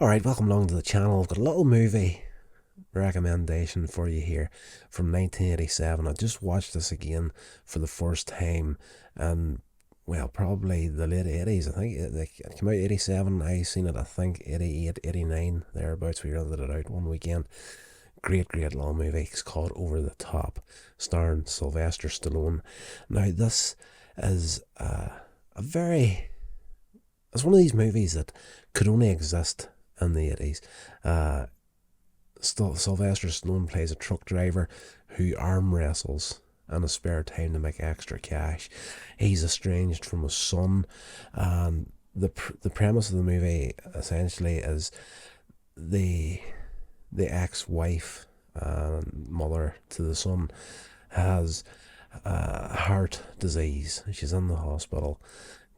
Alright, welcome along to the channel. I've got a little movie recommendation for you here from 1987. I just watched this again for the first time, and well, probably the late 80s. I think it came out 87. I seen it, I think, 88, 89, thereabouts. We rented it out one weekend. Great little movie. It's called Over the Top, starring Sylvester Stallone. Now, this is a very... It's one of these movies that could only exist in the 80s. Sylvester Stallone plays a truck driver who arm wrestles in his spare time to make extra cash. He's estranged from his son, and the premise of the movie essentially is the ex-wife and mother to the son has heart disease. She's in the hospital.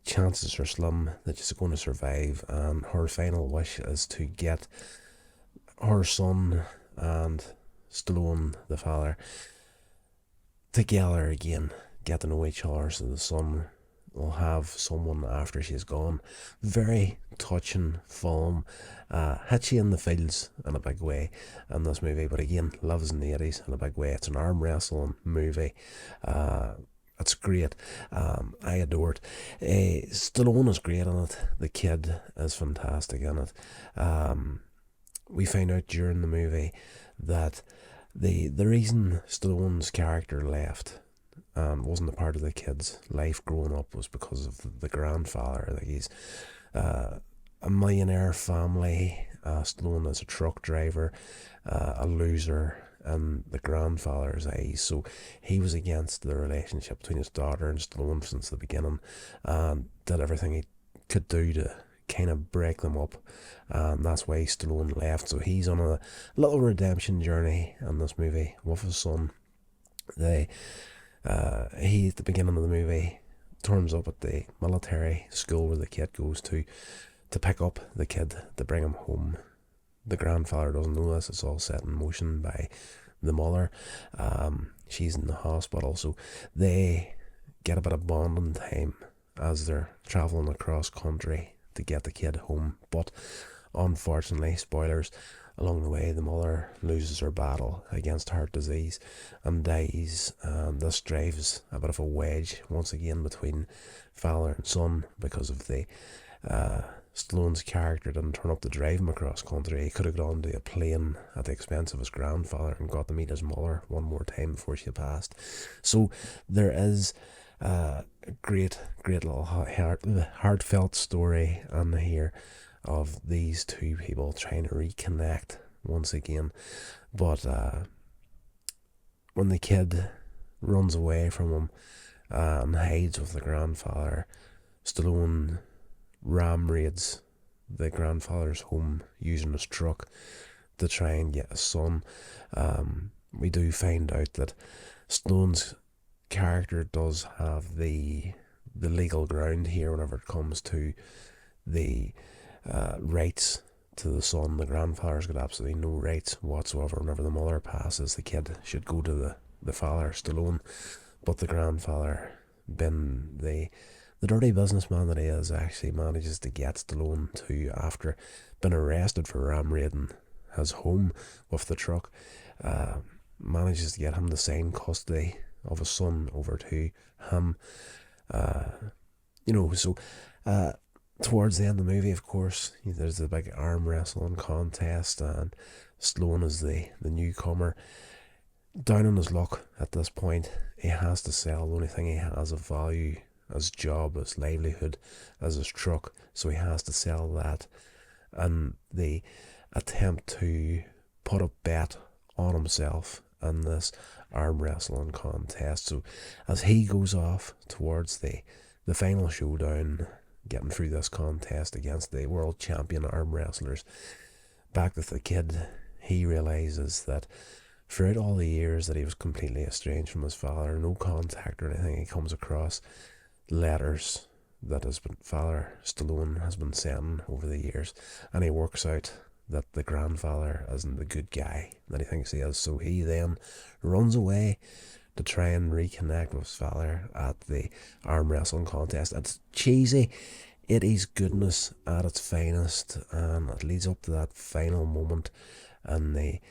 Chances are slim that she's going to survive, and her final wish is to get her son and Stallone, the father, together again, get to know each other so the son will have someone after she's gone. Very touching film. Hits you in the feels in a big way in this movie, but again, lives in the 80s in a big way. It's an arm wrestling movie. It's great. I adore it. Stallone is great in it. The kid is fantastic in it. We find out during the movie that the reason Stallone's character left and wasn't a part of the kid's life growing up was because of the grandfather. Like, he's a millionaire family. Stallone is a truck driver, a loser in the grandfather's eyes. So he was against the relationship between his daughter and Stallone since the beginning, and did everything he could do to kind of break them up, and that's why Stallone left. So he's on a little redemption journey in this movie with his son. He, at the beginning of the movie, turns up at the military school where the kid goes to pick up the kid to bring him home. The grandfather doesn't know this. It's all set in motion by the mother. She's in the hospital, so they get a bit of bonding time as they're travelling across country to get the kid home. But unfortunately, spoilers, along the way the mother loses her battle against heart disease and dies, and this drives a bit of a wedge once again between father and son because of the Stallone's character didn't turn up to drive him across country. He could have gone to a plane at the expense of his grandfather and got to meet his mother one more time before she passed. So there is a great little heartfelt story in here of these two people trying to reconnect once again. But when the kid runs away from him and hides with the grandfather, Stallone ram raids the grandfather's home using his truck to try and get his son. We do find out that Stallone's character does have the legal ground here whenever it comes to the rights to the son. The grandfather's got absolutely no rights whatsoever. Whenever the mother passes, the kid should go to the father, Stallone. But the grandfather, being the dirty businessman that he is, actually manages to get Stallone to, after being arrested for ram raiding his home with the truck, manages to get him to sign custody of his son over to him. So towards the end of the movie, of course, there's the big arm wrestling contest, and Stallone is the newcomer. Down on his luck at this point, he has to sell the only thing he has of value, his job, his livelihood, as his truck. So he has to sell that, and the attempt to put a bet on himself in this arm wrestling contest. So as he goes off towards the final showdown, getting through this contest against the world champion arm wrestlers, back with the kid, he realizes that throughout all the years that he was completely estranged from his father, no contact or anything, he comes across letters that Father Stallone has been sending over the years, and he works out that the grandfather isn't the good guy that he thinks he is. So he then runs away to try and reconnect with his father at the arm wrestling contest. It's cheesy. It is goodness at its finest, and it leads up to that final moment, and the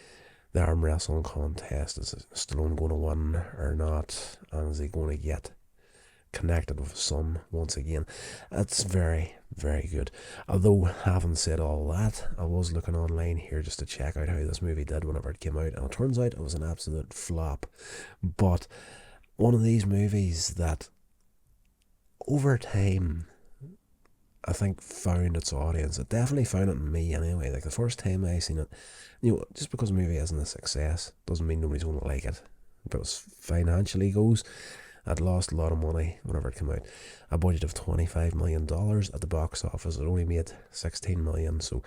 arm wrestling contest. Is Stallone going to win or not? And is he going to get connected with his son once again? It's very, very good. Although, having said all that, I was looking online here just to check out how this movie did whenever it came out, and it turns out it was an absolute flop. But one of these movies that, over time, I think found its audience. It definitely found it in me anyway. Like the first time I seen it, just because a movie isn't a success doesn't mean nobody's going to like it. But as financially goes, I'd lost a lot of money whenever it came out. A budget of $25 million at the box office. It only made 16 million, so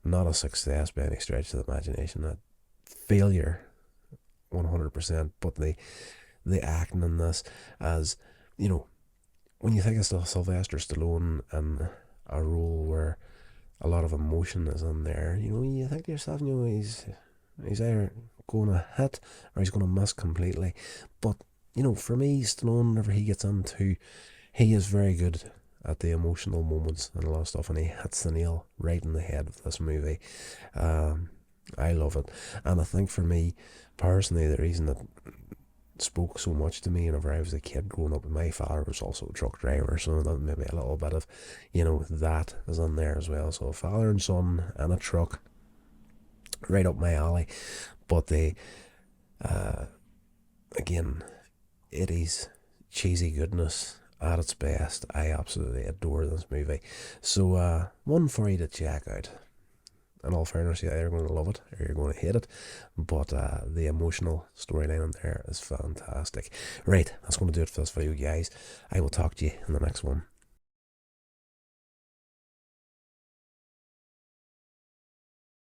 not a success by any stretch of the imagination. A failure, 100%. But the acting in this, as when you think of Sylvester Stallone and a role where a lot of emotion is in there, you think to yourself, he's either going to hit or he's going to miss completely. But for me, Stallone, whenever he gets into, he is very good at the emotional moments and a lot of stuff, and he hits the nail right in the head with this movie. I love it, and I think for me personally, the reason that spoke so much to me whenever I was a kid growing up, and my father was also a truck driver, so that maybe a little bit of that is in there as well. So a father and son and a truck, right up my alley. But again, it is cheesy goodness at its best. I absolutely adore this movie, so one for you to check out. In all fairness, you're either going to love it or you're going to hate it, but the emotional storyline in there is fantastic. Right, that's going to do it for this video, guys. I will talk to you in the next one.